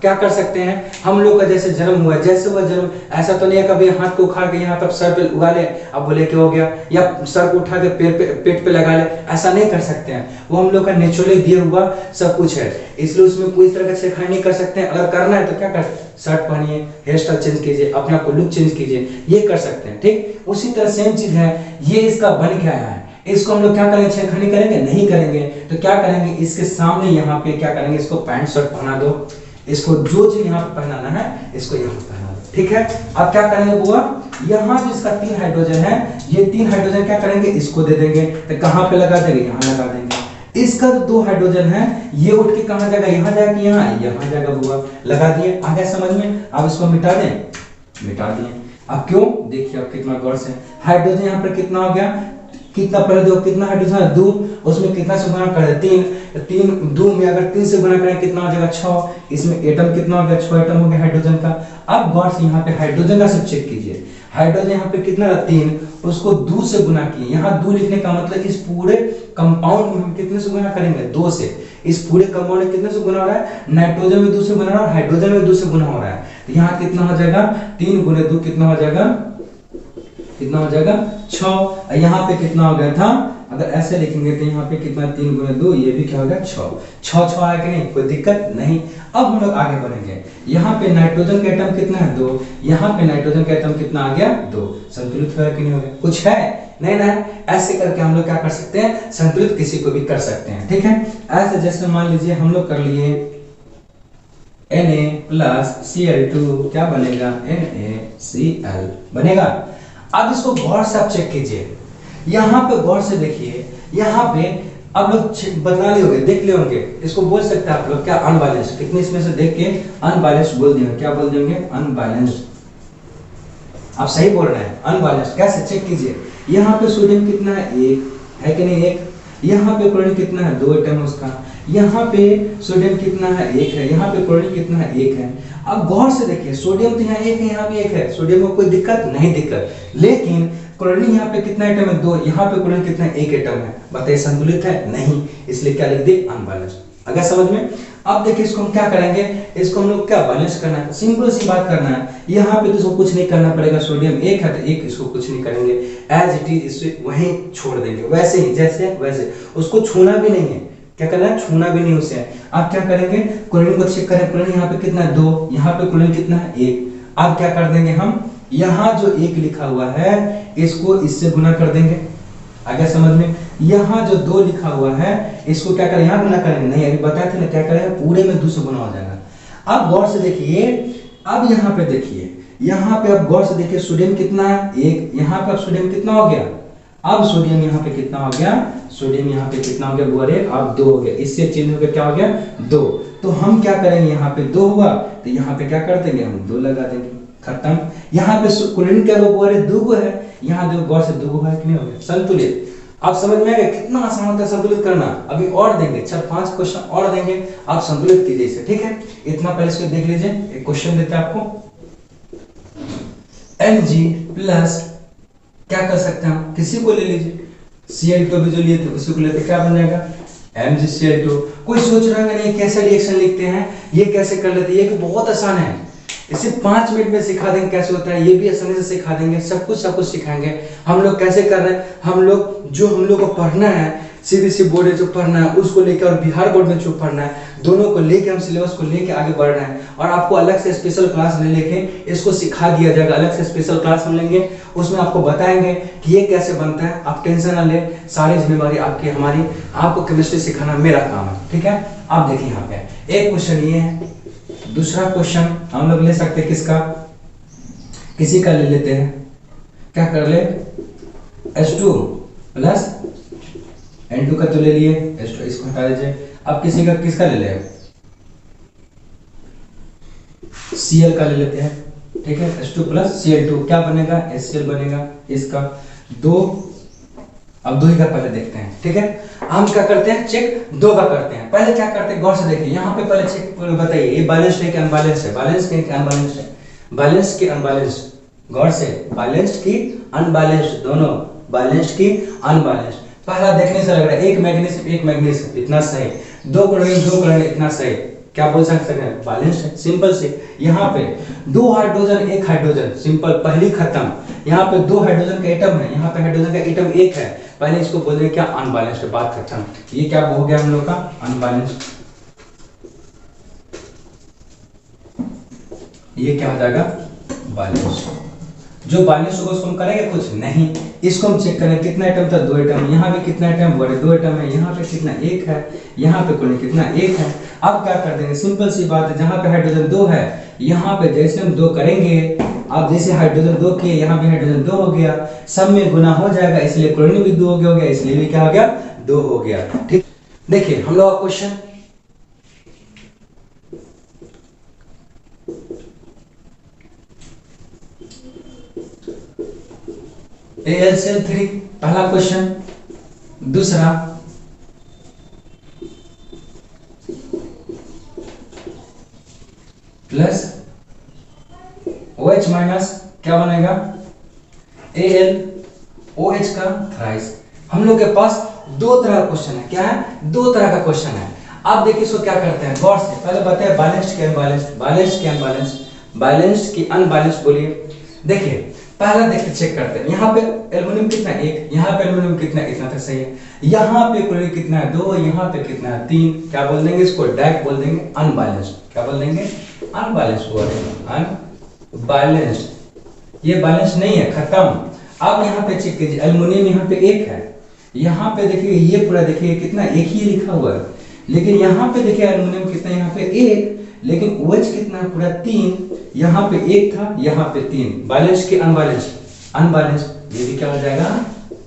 क्या कर सकते हैं, हम लोग का जैसे जन्म हुआ, जैसे वह जन्म, ऐसा तो नहीं है कभी हाथ को उखाड़ के यहाँ पे सर पे उगा ले अब बोले कि हो गया, या सर को उठा के पेट पे लगा ले, ऐसा नहीं कर सकते हैं। वो हम लोग का नेचुरली दिया हुआ सब कुछ है, इसलिए उसमें कोई तरह का छेड़खानी नहीं कर सकते हैं। अगर करना है तो क्या कर, शर्ट पहनिए, हेयर स्टाइल चेंज कीजिए, अपना को लुक चेंज कीजिए, ये कर सकते हैं। ठीक, उसी तरह सेम चीज है, ये इसका बन के आया है, इसको हम लोग क्या करेंगे, छेड़खानी करेंगे नहीं करेंगे। तो क्या करेंगे, इसके सामने यहाँ पे क्या करेंगे, इसको पैंट शर्ट पहना दो, इसको जो चीज यहाँ पे पहनाना है इसको यहाँ पे पहना दो। ठीक है, अब क्या करेंगे बुआ, यहाँ जो इसका 3 हाइड्रोजन है, ये 3 हाइड्रोजन क्या करेंगे, इसको दे देंगे, तो कहाँ पे लगा देंगे, यहाँ लगा देंगे। इसका जो 2 हाइड्रोजन है ये उठ के कहाँ जाएगा, यहाँ जाएगा, यहाँ जाएगा बुआ, लगा दिए। आ गया समझ में, अब इसको मिटा दें, मिटा दिए। अब क्यों, देखिए अब कितना गौर से, हाइड्रोजन यहाँ पर कितना हो गया, कितना पहले देखो कितना हाइड्रोजन है 2, उसमें कितना से गुना कर 3 2 में अगर 3 से गुना करें कितना हो जाएगा 6, इसमें एटम कितना हो गया, 6 एटम हो गया हाइड्रोजन का। अब गौर से यहाँ पे हाइड्रोजन का सब चेक कीजिए, हाइड्रोजन यहाँ पे कितना था 3, उसको 2 से गुना किए, यहाँ 2 लिखने का मतलब इस पूरे कंपाउंड में हम कितने से गुना करेंगे, 2 से। इस पूरे कंपाउंड में कितने से गुना हो रहा है, नाइट्रोजन में 2 से गुना हो रहा है, हाइड्रोजन में 2 से गुना हो रहा है। तो यहाँ कितना हो जाएगा, 3 गुने 2 कितना हो जाएगा, कितना हो जाएगा 6। यहाँ पे कितना हो गया था, अगर ऐसे लिखेंगे तो यहाँ पे कितना 3 गुने 2, ये भी क्या हो गया 6 आया कि नहीं, कोई दिक्कत नहीं। अब हम लोग आगे बढ़ेंगे, यहाँ पे नाइट्रोजन का एटम कितना है 2, यहाँ पे नाइट्रोजन का एटम कितना आ गया 2, संतुलित हुआ कि नहीं हो गया, कुछ है नहीं ना। ऐसे करके हम लोग क्या कर सकते हैं, संतुलित किसी को भी कर सकते हैं। ठीक है, ऐसे जैसे मान लीजिए हम लोग कर लिए Na+Cl2 क्या बनेगा, NaCl बनेगा। अब इसको गौर से आप चेक कीजिए, यहाँ पे गौर से देखिए, यहाँ पे आप लोग बदला लिए होंगे, देख लिए होंगे, इसको बोल सकते हैं आप लोग क्या, अनबैलेंस्ड। कितने इसमें से देख के अनबैलेंस्ड बोल दिए, क्या बोल देंगे, अनबैलेंस्ड। आप सही बोल रहे हैं, अनबैलेंस्ड। कैसे, चेक कीजिए, यहाँ पे सोडियम कितना है 1 है कि नहीं, 1। यहाँ पे क्लोरीन कितना है 2 एटम उसका, यहाँ पे सोडियम कितना है 1 है, यहाँ पे क्लोरीन कितना है 1 है। अब गौर से देखिए, सोडियम तो यहाँ 1 है, यहाँ भी 1 है, सोडियम को कोई दिक्कत नहीं, दिक्कत, लेकिन क्लोरीन यहाँ पे कितना एटम है 2, यहाँ पे क्लोरीन कितना 1 एटम है, बताइए संतुलित है नहीं, इसलिए क्या लिख दे, अनबैलेंस्ड। अगर समझ में। अब देखिए इसको हम क्या करेंगे, इसको हम लोग क्या बैलेंस करना है, सिंपल सी बात करना है। यहाँ पे तो इसको कुछ नहीं करना पड़ेगा, सोडियम 1 है तो 1, इसको कुछ नहीं करेंगे, एज इट इज इसे वहीं छोड़ देंगे, वैसे ही जैसे वैसे, उसको छूना भी नहीं है, क्या करना है, छूना भी नहीं उसे। आप क्या करेंगे, क्लोरीन को चेक करें, क्लोरीन यहाँ पे कितना है 2, यहाँ पे क्लोरीन कितना है 1। अब क्या कर देंगे हम, यहाँ जो 1 लिखा हुआ है इसको इससे गुना कर देंगे, आगे समझ में। यहाँ जो 2 लिखा हुआ है इसको क्या करें, यहाँ गुना करेंगे नहीं, अभी बताए थे ना क्या करेंगे, पूरे में 2 से गुना हो जाएगा। अब गौर से देखिए, अब यहाँ पे देखिए, यहाँ पे अब गौर से देखिए, सोडियम कितना है 1, यहाँ पे अब सोडियम कितना हो गया, अब सोडियम यहाँ पे कितना हो गया, सोडियम यहाँ पे कितना हो गया बुआरे, अब 2 हो गया, इससे चेंज हो गया, क्या हो गया 2। तो हम क्या करेंगे, यहाँ पे 2 हुआ तो यहाँ पे क्या कर देंगे, हम 2 लगा देंगे, खत्म। यहाँ पे क्लोरीन क्या बुआरे 2 है, यहाँ जो गौर से 2 है कि नहीं हो गया, संतुलित। आप समझ में आ गया कितना आसान होता है संतुलित करना। अभी और देंगे, 4-5 क्वेश्चन और देंगे, आप संतुलित कीजिए इसे, ठीक है। इतना पहले इसको देख लीजिए, एक क्वेश्चन देते हैं आपको, Mg+ क्या कर सकते हैं हम, किसी को ले लीजिए, Cl2 भी जो लिए थे उसी को लेते, क्या बन जाएगा MgCl2। कोई सोच रहा है नहीं कैसे रिएक्शन लिखते हैं, ये कैसे कर लेते हैं, ये कि बहुत आसान है, इसे 5 मिनट में सिखा देंगे कैसे होता है, ये भी आसानी से सिखा देंगे, सब कुछ सिखाएंगे। हम लोग कैसे कर रहे हैं, हम लोग को पढ़ना है, सीबीएसई बोर्ड में जो पढ़ना है उसको लेकर और बिहार बोर्ड में जो पढ़ना है, दोनों को लेके हम सिलेबस को लेके आगे बढ़ रहे हैं। और आपको अलग से स्पेशल क्लास ले लेके इसको सिखा दिया जाएगा, अलग से स्पेशल क्लास हम लेंगे, उसमें आपको बताएंगे कि ये कैसे बनता है। आप टेंशन ना ले, सारी जिम्मेवारी आपकी हमारी, आपको केमिस्ट्री सिखाना मेरा काम है, ठीक है। आप देखिए यहाँ पे एक क्वेश्चन ये है, दूसरा क्वेश्चन हम लोग ले सकते हैं किसका, किसी का ले लेते हैं, क्या कर ले, H2 प्लस N2 का तो ले लिए, H2 इसको हटा दीजिए। अब किसी का किसका ले लें, Cl का ले लेते हैं, ठीक है। H2 प्लस Cl2 क्या बनेगा, HCl बनेगा इसका। दो, अब दो ही का पहले देखते हैं, ठीक है। हम क्या करते हैं, चेक दो का करते हैं। पहले क्या करते हैं, गौर से देखिए यहाँ पे, पहले चेक बताइए ये बैलेंस्ड है कि अनबैलेंस्ड है, बैलेंस्ड है कि अनबैलेंस्ड है, बैलेंस्ड की अनबैलेंस्ड, गौर से, बैलेंस्ड की अनबैलेंस्ड, दोनों बैलेंस्ड की अनबैलेंस्ड। पहला देखने से लग रहा है एक मैग्नीशियम एक मैग्नीशियम इतना सही, दो क्लोरीन इतना सही, क्या बोल सकते हैं, बैलेंस्ड है, सिंपल से। यहाँ पे दो हाइड्रोजन एक हाइड्रोजन, सिंपल, पहली खत्म। यहाँ पे दो हाइड्रोजन का एटम है, यहाँ पे हाइड्रोजन का एटम एक है, पहले इसको बोल रहे क्या, अनबैलेंस्ड, बात खत्म। ये क्या हो गया हम लोग का, अनबैलेंस्ड। ये क्या हो जाएगा, बैलेंस्ड। जो बैलेंस होगा उसको हम करेंगे कुछ नहीं, इसको हम चेक करें कितना एटम था, दो एटम, यहाँ पे कितना एटम, बड़े दो एटम है, यहाँ पे कितना एक है, यहाँ पे कोई कितना एक है। अब क्या कर देंगे, सिंपल सी बात है, जहाँ पे हाइड्रोजन दो है, यहाँ पे जैसे हम दो करेंगे, आप जैसे हाइड्रोजन दो किए, यहाँ पे हाइड्रोजन दो हो गया, सब में गुना हो जाएगा, इसलिए क्लोरीन भी दो हो गया, इसलिए भी क्या हो गया, दो हो गया, ठीक। देखिए हम लोग का क्वेश्चन, AlCl3 पहला क्वेश्चन, दूसरा प्लस OH माइनस क्या बनेगा, AlOH का थ्राइस। हम लोग के पास दो तरह का क्वेश्चन है, क्या है, दो तरह का क्वेश्चन है। आप देखिए इसको क्या करते हैं, गौर से पहले बताए बैलेंस्ड के अनबैलेंस्ड, बैलेंस्ड के अनबैलेंस्ड, बैलेंस्ड की अनबैलेंस्ड बोलिए। देखिए पहला देखिए चेक करते हैं, यहाँ पे एल्युमिनियम कितना एक, यहाँ पे एल्युमिनियम कितना, इतना तक सही है। यहाँ पे क्लोरीन कितना है, दो, यहाँ पे कितना है, तीन, क्या बोल देंगे इसको, डायरेक्ट बोल देंगे अनबैलेंस्ड, क्या बोल देंगे, अनबैलेंस्ड बोल देंगे, अनबैलेंस्ड। ये बैलेंस नहीं है, खत्म। अब यहाँ पे चेक कीजिए, एल्युमिनियम यहाँ पे एक है, यहाँ पे देखिए ये पूरा देखिए कितना, एक ही लिखा हुआ है, लेकिन यहाँ पे देखिए एल्युमिनियम कितना, यहाँ पे एक, लेकिन OH कितना है, पूरा तीन, यहाँ पे एक था, यहाँ पे तीन, बैलेंस्ड के अनबैलेंस्ड, अनबैलेंस्ड, ये भी क्या हो जाएगा,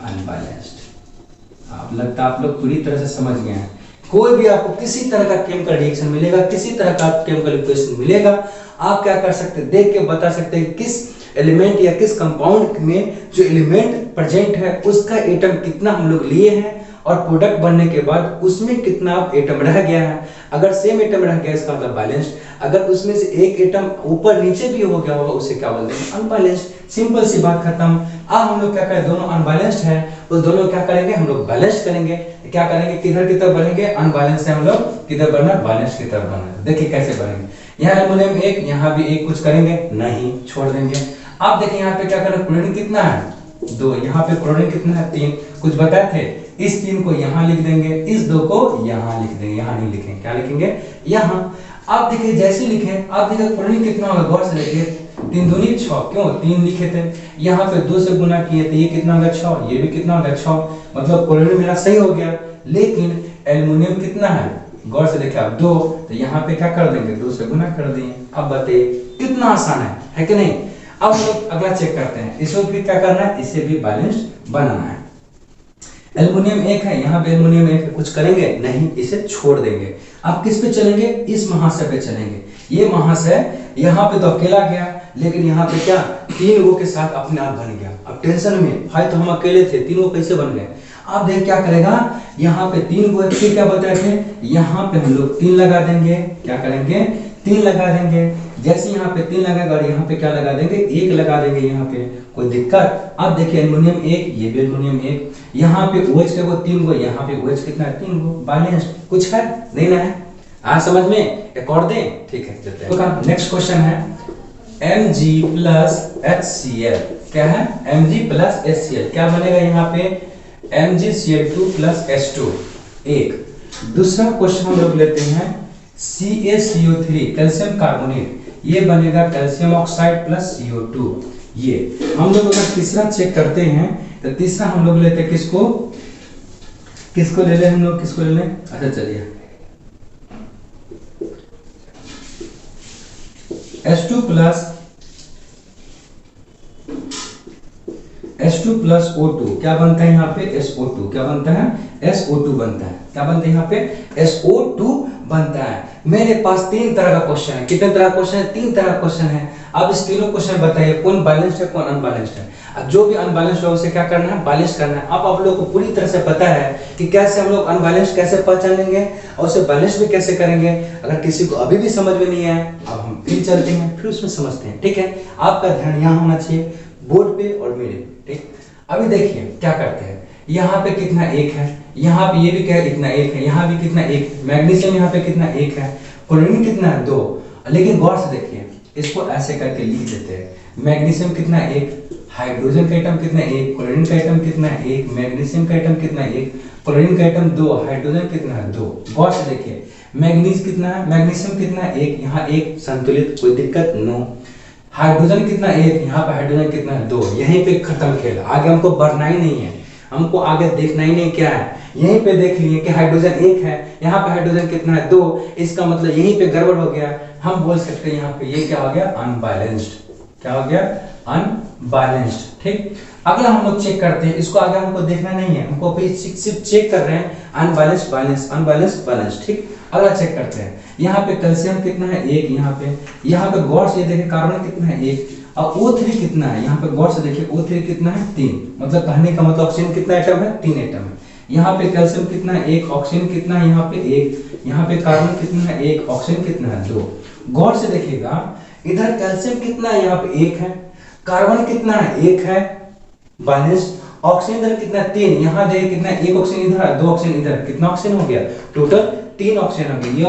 अनबैलेंस्ड। आप लगता है आप लोग पूरी तरह से समझ गए हैं। कोई भी आपको किसी तरह का केमिकल रिएक्शन मिलेगा, किसी तरह का केमिकल इक्वेशन मिलेगा, आप क्या कर सकते हैं, देख के बता सकते हैं किस एलिमेंट या किस कंपाउंड में जो एलिमेंट प्रेजेंट है उसका एटम कितना हम लोग लिए हैं, और प्रोडक्ट बनने के बाद उसमें कितना एटम रह गया है। अगर सेम एटम रह गया इसका मतलब बैलेंस्ड, अगर उसमें से एक एटम ऊपर नीचे भी हो गया होगा उसे क्या बोलते हैं, अनबैलेंस्ड। सिंपल सी बात खत्म। अब हम लोग क्या करें, दोनों अनबैलेंस्ड है, उस दोनों क्या करेंगे, हम लोग बैलेंस करेंगे। क्या करेंगे, किधर की तरफ बढ़ेंगे, अनबैलेंस है हम लोग, किधर बढ़ना, बैलेंस की तरफ बढ़ना। देखिए कैसे बढ़ेंगे, यहाँ एल्युमिनियम एक, यहाँ भी एक, कुछ करेंगे नहीं, छोड़ देंगे। अब देखिए यहाँ पे क्या करें, क्लोरीन कितना है, दो, यहाँ पे क्लोरीन कितना है, तीन, कुछ बताए थे, इस तीन को यहाँ लिख देंगे, इस दो को यहाँ लिख देंगे, यहाँ नहीं लिखेंगे, क्या लिखेंगे, यहाँ। आप देखिए जैसे लिखे, आप देखिए क्लोरीन कितना होगा, गौर से देखिए, तीन दूनी छह, क्यों, तीन लिखे थे, यहाँ पे दो से गुना किए थे, ये कितना होगा, छह, ये भी कितना होगा, छह, मतलब क्लोरीन मेरा सही हो गया। लेकिन एल्युमिनियम कितना है, गौर से देखिए आप, दो, तो यहाँ पे क्या कर देंगे, दो से गुना कर दिए। अब बताइए कितना आसान है कि नहीं। अब लोग अगला चेक करते हैं, इसको भी क्या करना है, इसे भी बैलेंस्ड बनाना है। एल्युमिनियम एक है, यहाँ पे एल्युमिनियम एक है, कुछ करेंगे नहीं, इसे छोड़ देंगे। अब किस पे चलेंगे, इस महाशय पे चलेंगे। ये महाशय यहाँ पे तो अकेला गया, लेकिन यहाँ पे क्या, तीन गो के साथ अपने आप बन गया। अब टेंशन में भाई, तो हम अकेले थे, तीन गो कैसे बन गए। आप देख क्या करेगा, यहाँ पे तीन गो थे, क्या बताए थे, यहाँ पे हम लोग तीन लगा देंगे, क्या करेंगे, तीन लगा देंगे। जैसे यहाँ पे तीन लगाएगा और यहाँ पे क्या लगा देंगे, एक लगा देंगे, यहाँ पे कोई दिक्कत। अब देखिए एल्युमिनियम एक, ये भी एल्युमिनियम एक, यहाँ पे OH के वो तीन गो, यहाँ पे OH कितना है, तीन गो, बैलेंस्ड। कुछ है नहीं ना है, समझ में, एक और दें, ठीक है। नेक्स्ट क्वेश्चन है, Mg प्लस HCl। क्या है? Mg plus HCl। क्या बनेगा यहाँ पे? MgCl2 plus H2। एक दूसरा क्वेश्चन हम लोग लेते हैं CaCO3 कैल्शियम कार्बोनेट, ये बनेगा कैल्शियम ऑक्साइड प्लस CO2। ये हम लोग अगर तीसरा चेक करते हैं तो तीसरा हम लोग लेते हैं किसको ले लें हम लोग, किसको ले लें? अच्छा चलिए H2 प्लस O2। क्या बनता है यहाँ पे? SO2। क्या बनता है? SO2 बनता है। क्या बनता है यहाँ पे? SO2 बनता है। मेरे पास तीन तरह का क्वेश्चन है। कितने तरह का क्वेश्चन है? तीन तरह का क्वेश्चन है। अब इस तीनों क्वेश्चन बताइए कौन बैलेंस्ड है कौन अनबैलेंस्ड है। अब जो भी अनबैलेंस्ड है उसे क्या करना है? बैलेंस करना है। अब आप लोगों को पूरी तरह से पता है कि कैसे हम लोग अनबैलेंस्ड कैसे पहचान लेंगे और उसे बैलेंस भी कैसे करेंगे। अगर किसी को अभी भी समझ में नहीं है, अब हम फिर चलते हैं, फिर उसमें समझते हैं। ठीक है, आपका ध्यान यहाँ होना चाहिए बोर्ड पे और मेरे। ठीक, अभी देखिए क्या करते हैं। यहाँ पे कितना एक है, यहाँ पे ये भी क्या है? इतना एक है, यहाँ भी कितना एक। मैग्नीशियम यहाँ पे कितना एक है, क्लोरीन कितना है? दो। लेकिन गौर से देखिए, इसको ऐसे करके लिख देते हैं। मैग्नीशियम कितना? एक। हाइड्रोजन का एटम कितना? एक। क्लोरीन का एटम कितना? एक। मैग्नीशियम का एटम कितना? एक। क्लोरीन का एटम दो। हाइड्रोजन कितना है? दो। गौर से देखिए, मैग्नीज कितना है? मैग्नीशियम कितना है? एक। यहाँ एक, संतुलित, कोई दिक्कत नो। हाइड्रोजन कितना? एक। यहाँ पे हाइड्रोजन कितना है? दो। यहीं पे खत्म खेल, आगे हमको बढ़ना ही नहीं है, हमको आगे देखना ही नहीं क्या है। यहीं पे देख लिए कि हाइड्रोजन एक है, यहाँ पे हाइड्रोजन कितना है? दो। इसका मतलब यहीं पे गड़बड़ हो गया। हम बोल सकते हैं यहाँ पे ये क्या हो गया? अनबैलेंस्ड। क्या हो गया? अनबैलेंस्ड। ठीक, अगला हम लोग चेक करते हैं। इसको आगे हमको देखना नहीं है, हमको सिर्फ चेक कर रहे हैं अनबैलेंस्ड बैलेंस, अनबैलेंस्ड बैलेंस। ठीक, अगला चेक करते हैं। यहाँ पे कैल्शियम कितना है? एक। यहाँ पे गौर से देखिए कार्बन कितना है? एक। और O3 कितना है? यहाँ पे गौर से देखिए O3 कितना है? 3। मतलब कहने का मतलब ऑक्सीजन कितना एटम है? 3 एटम है। यहाँ पे कैल्शियम कितना है? एक। ऑक्सीजन कितना है? यहाँ पे एक। यहाँ पे कार्बन कितना है? एक। ऑक्सीजन कितना है? 2। गौर से देखिएगा, इधर कैल्शियम कितना है? यहाँ पे एक है। कार्बन कितना है? एक है, बैलेंस्ड। ऑक्सीजन इधर कितना? 3। यहाँ देखिए कितना? एक ऑक्सीजन इधर, दो ऑक्सीजन इधर। कितना ऑक्सीजन हो गया? टोटल 3 ऑक्सीजन हो गया। ये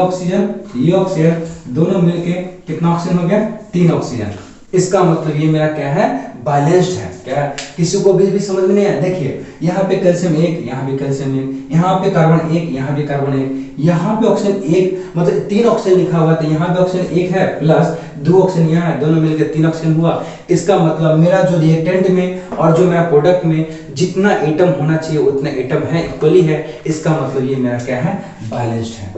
ऑक्सीजन दोनों मिलके कितना ऑक्सीजन हो गया? 3 ऑक्सीजन। इसका मतलब ये मेरा क्या है? बैलेंस्ड है। क्या किसी को भी समझ में नहीं आया? देखिए यहाँ पे कैल्शियम एक, यहाँ भी कैल्शियम एक, यहाँ पे कार्बन एक, यहाँ भी कार्बन एक, यहाँ पे ऑक्सीजन एक, मतलब 3 ऑक्सीजन लिखा हुआ था। यहाँ पे ऑक्सीजन एक है प्लस 2 ऑक्सीजन यहाँ है, दोनों मिलकर 3 ऑक्सीजन हुआ। इसका मतलब मेरा जो रिएक्टेंट में और जो मेरा प्रोडक्ट में जितना एटम होना चाहिए उतना एटम है, इक्वली है। इसका मतलब ये मेरा क्या है? बैलेंस्ड है।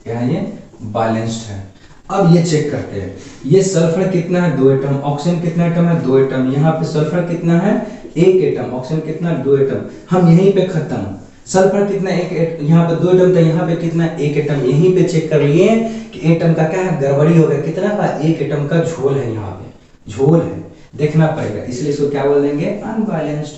क्या है ये? बैलेंस्ड है। अब ये चेक करते हैं, ये सल्फर कितना है? 2 एटम। ऑक्सीजन कितना एटम है? 2 एटम। यहाँ पे सल्फर कितना है? 1 एटम। ऑक्सीजन कितना? 2 एटम। हम यहीं पे खत्म। सल्फर कितना? 1 यहाँ पे 2 एटम था, यहाँ पे कितना? 1 एटम। यहीं पे चेक कर लिए कि एटम का क्या है? गड़बड़ी हो गया। कितना का? 1 एटम का झोल है, यहाँ पे झोल है, देखना पड़ेगा। इसलिए इसको क्या बोल देंगे? अनबैलेंस्ड।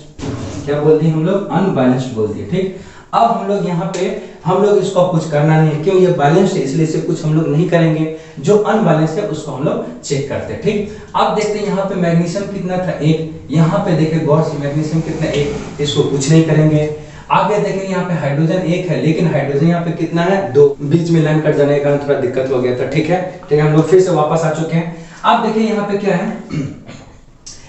क्या बोल दिए हम लोग? अनबैलेंस्ड बोल दिए। ठीक, अब हम लोग यहाँ पे हम लोग इसको कुछ करना नहीं है, क्यों? ये बैलेंस है इसलिए इसे कुछ हम लोग नहीं करेंगे। जो अनबैलेंस है उसको हम लोग चेक करते हैं। ठीक, अब देखते हैं यहाँ पे मैग्नीशियम कितना था? 1। यहाँ पे देखिए गौर से मैग्नीशियम कितना? 1। इसको कुछ नहीं करेंगे। आगे देखेंगे यहाँ पे हाइड्रोजन 1 है, लेकिन हाइड्रोजन यहाँ पे कितना है? 2। बीच में लाइन कट जाने के कारण थोड़ा दिक्कत हो गया था। ठीक है, हम लोग फिर से वापस आ चुके हैं। अब देखिए यहाँ पे क्या है?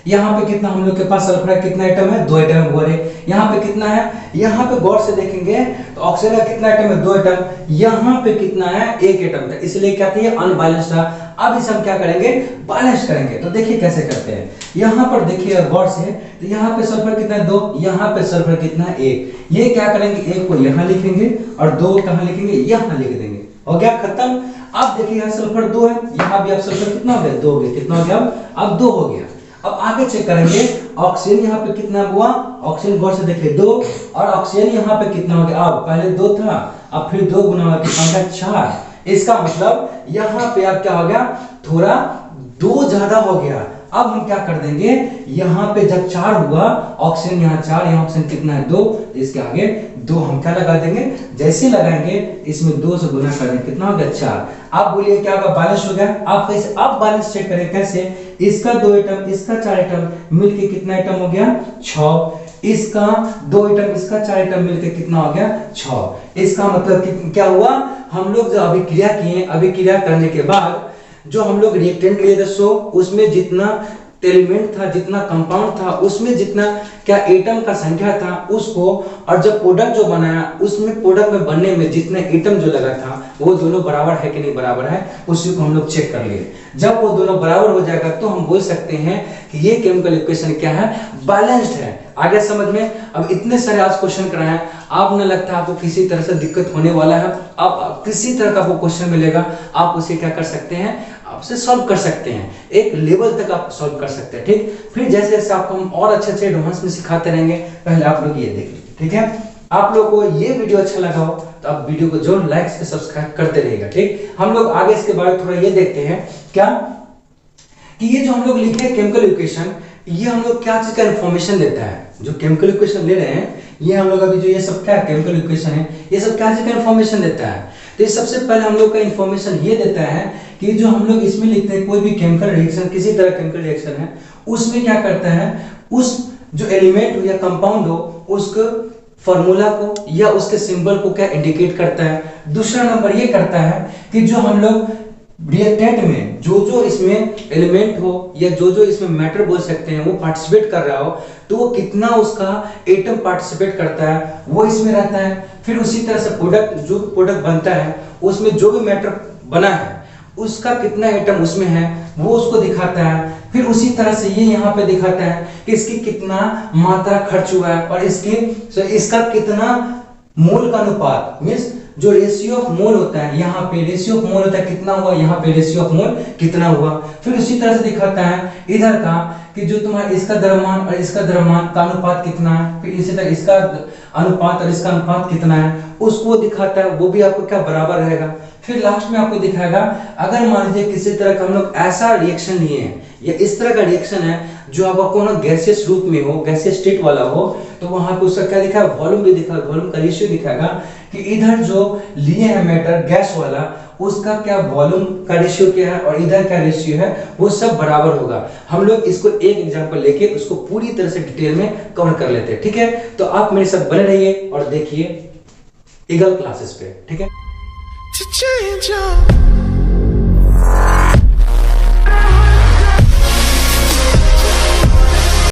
यहाँ पे कितना हम लोग के पास सल्फर है? कितना एटम है? 2 एटम है, बोरे। यहाँ पे कितना है? यहाँ पे गौर से देखेंगे तो ऑक्सीजन का कितना एटम है? 2 एटम। यहाँ पे कितना है? 1 एटम था, इसलिए क्या था? अनबैलेंस्ड था। अब इसे हम क्या करेंगे? बैलेंस करेंगे। तो देखिए कैसे करते हैं। यहाँ पर देखिए गौर से, तो यहाँ पे सल्फर कितना है? 2। यहाँ पे सल्फर कितना है? 1। ये क्या करेंगे? 1 को यहाँ लिखेंगे और 2 कहाँ लिखेंगे? यहाँ लिख देंगे। हो गया खत्म। अब देखिए यहाँ सल्फर 2 है, यहाँ भी अब सल्फर कितना हो गया? 2 हो गया। कितना हो गया? अब 2 हो गया। अब आगे चेक करेंगे, ऑक्सीजन यहाँ पे कितना हुआ? ऑक्सीजन गौर से देखिए 2, और ऑक्सीजन यहाँ पे कितना हो गया? अब पहले 2 था, अब फिर 2 गुना हुआ, कितना हो गया? 4। इसका मतलब यहाँ पे अब क्या हो गया? थोड़ा 2 ज्यादा हो गया। अब हम क्या कर देंगे? यहाँ पे जब 4 हुआ, ऑक्सीजन यहाँ 4, यहाँ ऑक्सीजन कितना है? 2, इसके आगे 2 हम क्या लगा देंगे? जैसे लगाएंगे इसमें 2 से गुना कर देंगे, कितना हो गया? 4। आप बोलिए क्या होगा? बैलेंस हो गया। आप कैसे? आप बैलेंस चेक करें कैसे? इसका 2 एटम, इसका 4 एटम मिलके कितना एटम हो गया? 6। इसका 2 एटम, इसका 4 एटम मिलके कितना हो गया? 6। इसका मतलब क्या हुआ? हम लोग जो अभिक्रिया किए, अभिक्रिया करने के बाद जो हम लोग रिएक्टेंट लिए थे, सो उसमें जितना एलिमेंट था, जितना कंपाउंड था, उसमें जितना क्या एटम का संख्या था उसको, और जब प्रोडक्ट जो बनाया उसमें प्रोडक्ट में बनने में जितने एटम जो लगा था वो दोनों बराबर है कि नहीं बराबर है, उसी को हम लोग चेक कर लिए। जब वो दोनों बराबर हो जाएगा तो हम बोल सकते हैं कि ये केमिकल इक्वेशन क्या है, बैलेंस्ड है। आगे समझ में। अब इतने सारे आज क्वेश्चन कराए, आप न लगता है आपको किसी तरह से दिक्कत होने वाला है। आप किसी तरह का आपको क्वेश्चन मिलेगा, आप उसे क्या कर सकते हैं, आपसे सॉल्व कर सकते हैं, एक लेवल तक आप सॉल्व कर सकते हैं। ठीक, फिर जैसे जैसे आपको हम और अच्छे अच्छे एडवांस में सिखाते रहेंगे, पहले आप लोग ये देख लीजिए। ठीक है, आप लोगों को ये वीडियो अच्छा लगा हो तो आप वीडियो को जरूर लाइक से सब्सक्राइब करते रहिएगा। ठीक, हम लोग आगे इसके बारे में थोड़ा ये देखते हैं क्या कि ये जो हम लोग लिखे केमिकल इक्वेशन, ये हम लोग क्या चीज का इंफॉर्मेशन देता है। जो केमिकल इक्वेशन ले रहे हैं ये हम लोग अभी जो ये सब क्या केमिकल इक्वेशन है, ये सब क्या चीज का इंफॉर्मेशन देता है। तो ये सबसे पहले हम लोग का इंफॉर्मेशन ये देता है कि जो हम लोग इसमें लिखते हैं कोई भी केमिकल रिएक्शन, किसी तरह केमिकल रिएक्शन है, उसमें क्या करता है, उस जो एलिमेंट हो या कंपाउंड हो उसको फॉर्मूला को या उसके सिंबल को क्या इंडिकेट करता है। दूसरा नंबर ये करता है कि जो हम लोग रिएक्टेंट में जो इसमें एलिमेंट हो या जो इसमें मैटर बोल सकते हैं वो पार्टिसिपेट कर रहा हो, तो वो कितना उसका एटम पार्टिसिपेट करता है वो इसमें रहता है। फिर उसी तरह से प्रोडक्ट, जो प्रोडक्ट बनता है उसमें जो भी मैटर बना है उसका कितना एटम उसमें है वो उसको दिखाता है। फिर उसी तरह से ये यहाँ पे दिखाता है कि इसकी कितना मात्रा खर्च हुआ है और इसका कितना मोल का अनुपात, मींस जो रेशियो ऑफ मोल होता है, यहाँ पे रेशियो ऑफ मोल होता है कितना हुआ, यहाँ पे रेशियो ऑफ मोल कितना हुआ। फिर उसी तरह से दिखाता है इधर का कि जो तुम्हारा इसका द्रव्यमान और इसका द्रव्यमान का अनुपात कितना है, फिर इसी तरह इसका अनुपात और इसका अनुपात कितना है उसको दिखाता है, वो भी आपको क्या बराबर रहेगा। फिर लास्ट में आपको दिखाएगा अगर मान लीजिए किसी तरह का हम लोग ऐसा रिएक्शन लिए हैं या इस तरह का रिएक्शन है जो आपको ना गैसियस रूप में हो, गैसियस स्टेट वाला हो, तो वहां पे उसका क्या दिखाएगा, वॉल्यूम भी दिखाएगा, वॉल्यूम का रेशियो दिखाएगा कि इधर जो लिए है मैटर गैस वाला उसका क्या वॉल्यूम का रेशियो क्या है और इधर क्या रेशियो है, वो सब बराबर होगा। हम लोग इसको एक एग्जांपल लेके उसको पूरी तरह से डिटेल में कवर कर लेते हैं। ठीक है, तो आप मेरे साथ बने रहिए और देखिए ईगल क्लासेस पे। ठीक है।